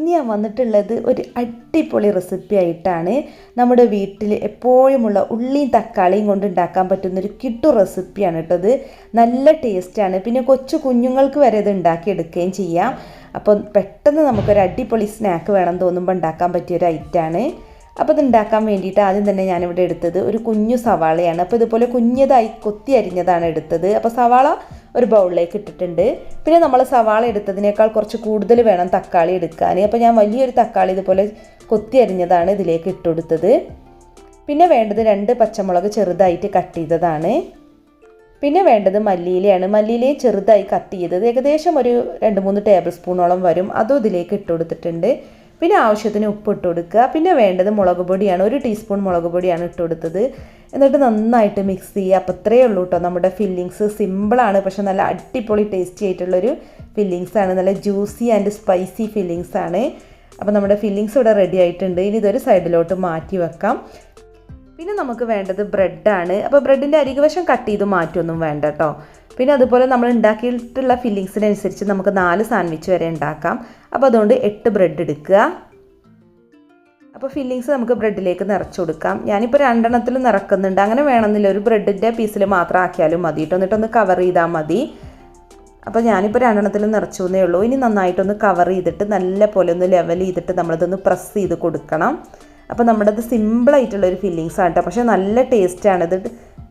ഇന്ന് ഞാൻ വന്നിട്ടുള്ളത് ഒരു അടിപൊളി റെസിപ്പി ആയിട്ടാണ്. നമ്മുടെ വീട്ടിൽ എപ്പോഴുമുള്ള ഉള്ളിയും തക്കാളിയും കൊണ്ട് ഉണ്ടാക്കാൻ പറ്റുന്നൊരു കിട്ടു റെസിപ്പിയാണ് കേട്ടോ. ഇത് നല്ല ടേസ്റ്റാണ്. പിന്നെ കൊച്ചു കുഞ്ഞുങ്ങൾക്ക് വരെ ഇത് ഉണ്ടാക്കിയെടുക്കുകയും ചെയ്യാം. അപ്പം പെട്ടെന്ന് നമുക്കൊരു അടിപൊളി സ്നാക്ക് വേണം തോന്നുമ്പോൾ ഉണ്ടാക്കാൻ പറ്റിയൊരു ഐറ്റമാണ്. അപ്പോൾ ഇത് ഉണ്ടാക്കാൻ വേണ്ടിയിട്ട് ആദ്യം തന്നെ ഞാനിവിടെ എടുത്തത് ഒരു കുഞ്ഞു സവാളയാണ്. അപ്പോൾ ഇതുപോലെ കുഞ്ഞതായി കൊത്തി അരിഞ്ഞതാണ് എടുത്തത്. അപ്പോൾ സവാള ഒരു ബൗളിലേക്ക് ഇട്ടിട്ടുണ്ട്. പിന്നെ നമ്മൾ സവാള എടുത്തതിനേക്കാൾ കുറച്ച് കൂടുതൽ വേണം തക്കാളി എടുക്കാൻ. അപ്പോൾ ഞാൻ വലിയൊരു തക്കാളി ഇതുപോലെ കൊത്തി അരിഞ്ഞതാണ് ഇതിലേക്ക് ഇട്ടുകൊടുത്തത്. പിന്നെ വേണ്ടത് 2 പച്ചമുളക് ചെറുതായിട്ട് കട്ട് ചെയ്തതാണ്. പിന്നെ വേണ്ടത് മല്ലിയിലയാണ്. മല്ലിയിലയും ചെറുതായി കട്ട് ചെയ്തത് ഏകദേശം ഒരു 2-3 ടേബിൾ സ്പൂണോളം വരും. അതും ഇതിലേക്ക് ഇട്ട് കൊടുത്തിട്ടുണ്ട്. പിന്നെ ആവശ്യത്തിന് ഉപ്പ് ഇട്ട് കൊടുക്കുക. പിന്നെ വേണ്ടത് മുളക് പൊടിയാണ്. 1 ടീസ്പൂൺ മുളക് പൊടിയാണ് ഇട്ട് കൊടുത്തത്. എന്നിട്ട് നന്നായിട്ട് മിക്സ് ചെയ്യുക. അപ്പോൾ ഇത്രയേ ഉള്ളൂ കേട്ടോ നമ്മുടെ ഫില്ലിങ്സ്. സിമ്പിളാണ്, പക്ഷെ നല്ല അടിപൊളി ടേസ്റ്റി ആയിട്ടുള്ളൊരു ഫില്ലിങ്സാണ്. നല്ല ജ്യൂസി ആൻഡ് സ്പൈസി ഫില്ലിങ്സാണ്. അപ്പോൾ നമ്മുടെ ഫില്ലിങ്സ് ഇവിടെ റെഡി ആയിട്ടുണ്ട്. ഇനി ഇതൊരു സൈഡിലോട്ട് മാറ്റി വെക്കാം. പിന്നെ നമുക്ക് വേണ്ടത് ബ്രെഡാണ്. അപ്പോൾ ബ്രെഡിൻ്റെ അരികുവശം കട്ട് ചെയ്ത് മാറ്റൊന്നും വേണ്ട കേട്ടോ. പിന്നെ അതുപോലെ നമ്മൾ ഉണ്ടാക്കിയിട്ടുള്ള ഫില്ലിങ്സിനനുസരിച്ച് നമുക്ക് 4 സാൻഡ്വിച്ച് വരെ ഉണ്ടാക്കാം. അപ്പോൾ അതുകൊണ്ട് 8 ബ്രെഡ് എടുക്കുക. അപ്പോൾ ഫില്ലിങ്സ് നമുക്ക് ബ്രെഡിലേക്ക് നിറച്ച് കൊടുക്കാം. ഞാനിപ്പോൾ 2 എണ്ണത്തിൽ നിറക്കുന്നുണ്ട്. അങ്ങനെ വേണമെന്നില്ല, ഒരു ബ്രെഡിൻ്റെ പീസിൽ മാത്രം ആക്കിയാലും മതി കേട്ടോ. എന്നിട്ടൊന്ന് കവർ ചെയ്താൽ മതി. അപ്പോൾ ഞാനിപ്പോൾ 2 എണ്ണത്തിൽ നിറച്ചു എന്നേ ഉള്ളൂ. ഇനി നന്നായിട്ടൊന്ന് കവർ ചെയ്തിട്ട് നല്ല പോലെ ഒന്ന് ലെവൽ ചെയ്തിട്ട് നമ്മളിതൊന്ന് പ്രസ് ചെയ്ത് കൊടുക്കണം. അപ്പോൾ നമ്മുടെ ഇത് സിമ്പിളായിട്ടുള്ളൊരു ഫില്ലിങ്സാണ് കേട്ടോ, പക്ഷേ നല്ല ടേസ്റ്റാണിത്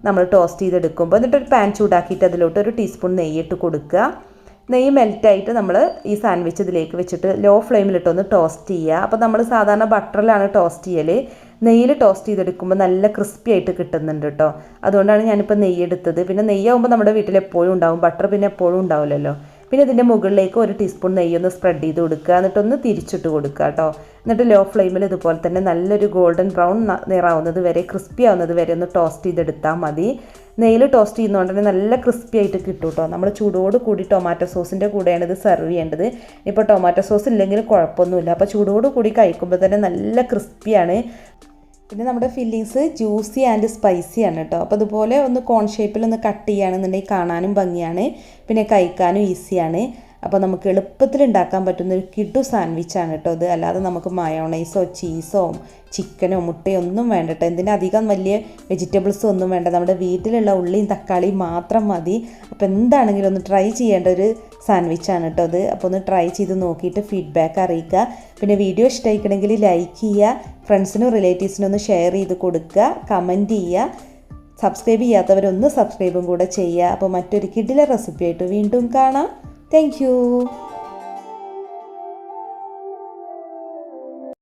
നമ്മൾ ടോസ്റ്റ് ചെയ്തെടുക്കുമ്പോൾ. എന്നിട്ടൊരു പാൻ ചൂടാക്കിയിട്ട് അതിലോട്ട് 1 ടീസ്പൂൺ നെയ്യിട്ട് കൊടുക്കുക. നെയ്യ് മെൽറ്റായിട്ട് നമ്മൾ ഈ സാൻഡ്വിച്ച് ഇതിലേക്ക് വെച്ചിട്ട് ലോ ഫ്ലെയിമിലിട്ടൊന്ന് ടോസ്റ്റ് ചെയ്യുക. അപ്പോൾ നമ്മൾ സാധാരണ ബട്ടറിലാണ് ടോസ്റ്റ് ചെയ്യൽ. നെയ്യിൽ ടോസ്റ്റ് ചെയ്തെടുക്കുമ്പോൾ നല്ല ക്രിസ്പി ആയിട്ട് കിട്ടുന്നുണ്ട് കേട്ടോ. അതുകൊണ്ടാണ് ഞാനിപ്പോൾ നെയ്യ് എടുത്തത്. പിന്നെ നെയ്യാകുമ്പോൾ നമ്മുടെ വീട്ടിൽ എപ്പോഴും ഉണ്ടാവും, ബട്ടർ പിന്നെ എപ്പോഴും ഉണ്ടാവില്ലല്ലോ. പിന്നെ ഇതിൻ്റെ മുകളിലേക്ക് 1 ടീസ്പൂൺ നെയ്യൊന്ന് സ്പ്രെഡ് ചെയ്ത് കൊടുക്കുക. എന്നിട്ടൊന്ന് തിരിച്ചിട്ട് കൊടുക്കുക കേട്ടോ. എന്നിട്ട് ലോ ഫ്ലെയിമിൽ ഇതുപോലെ തന്നെ നല്ലൊരു ഗോൾഡൻ ബ്രൗൺ നിറാവുന്നത് വരെ, ക്രിസ്പി ആവുന്നത് വരെ ഒന്ന് ടോസ്റ്റ് ചെയ്തെടുത്താൽ മതി. നെയ്യിൽ ടോസ്റ്റ് ചെയ്യുന്നതുകൊണ്ട് തന്നെ നല്ല ക്രിസ്പി ആയിട്ട് കിട്ടും കേട്ടോ. നമ്മൾ ചൂടോട് കൂടി ടൊമാറ്റോ സോസിൻ്റെ കൂടെയാണ് ഇത് സെർവ് ചെയ്യേണ്ടത്. ഇപ്പോൾ ടൊമാറ്റോ സോസ് ഇല്ലെങ്കിൽ കുഴപ്പമൊന്നുമില്ല. അപ്പോൾ ചൂടോട് കൂടി കഴിക്കുമ്പോൾ തന്നെ നല്ല ക്രിസ്പിയാണ്. പിന്നെ നമ്മുടെ ഫില്ലിങ്സ് ജ്യൂസി ആൻഡ് സ്പൈസിയാണ് കേട്ടോ. അപ്പോൾ അതുപോലെ ഒന്ന് കോൺ ഷേപ്പിലൊന്ന് കട്ട് ചെയ്യുകയാണെന്നുണ്ടെങ്കിൽ കാണാനും ഭംഗിയാണ്, പിന്നെ കഴിക്കാനും ഈസിയാണ്. അപ്പോൾ നമുക്ക് എളുപ്പത്തിൽ ഉണ്ടാക്കാൻ പറ്റുന്നൊരു കിഡു സാൻഡ്വിച്ചാണ് കേട്ടോ ഇത്. അല്ലാതെ നമുക്ക് മയോണൈസോ ചീസോ ചിക്കനോ മുട്ടയോ ഒന്നും വേണ്ട കേട്ടോ. എന്തിനധികം വലിയ വെജിറ്റബിൾസോ ഒന്നും വേണ്ട. നമ്മുടെ വീട്ടിലുള്ള ഉള്ളിയും തക്കാളിയും മാത്രം മതി. അപ്പോൾ എന്താണെങ്കിലും ഒന്ന് ട്രൈ ചെയ്യേണ്ട ഒരു സാൻഡ്വിച്ചാണ് കേട്ടോ ഇത്. അപ്പോൾ ഒന്ന് ട്രൈ ചെയ്ത് നോക്കിയിട്ട് ഫീഡ്ബാക്ക് അറിയിക്കുക. പിന്നെ വീഡിയോ ഇഷ്ടമായിക്കണമെങ്കിൽ ലൈക്ക് ചെയ്യുക, ഫ്രണ്ട്സിനും റിലേറ്റീവ്സിനും ഒന്ന് ഷെയർ ചെയ്ത് കൊടുക്കുക, കമൻറ്റ് ചെയ്യുക. സബ്സ്ക്രൈബ് ചെയ്യാത്തവരൊന്ന് സബ്സ്ക്രൈബും കൂടെ ചെയ്യുക. അപ്പോൾ മറ്റൊരു കിടില റെസിപ്പി ആയിട്ട് വീണ്ടും കാണാം. Thank you.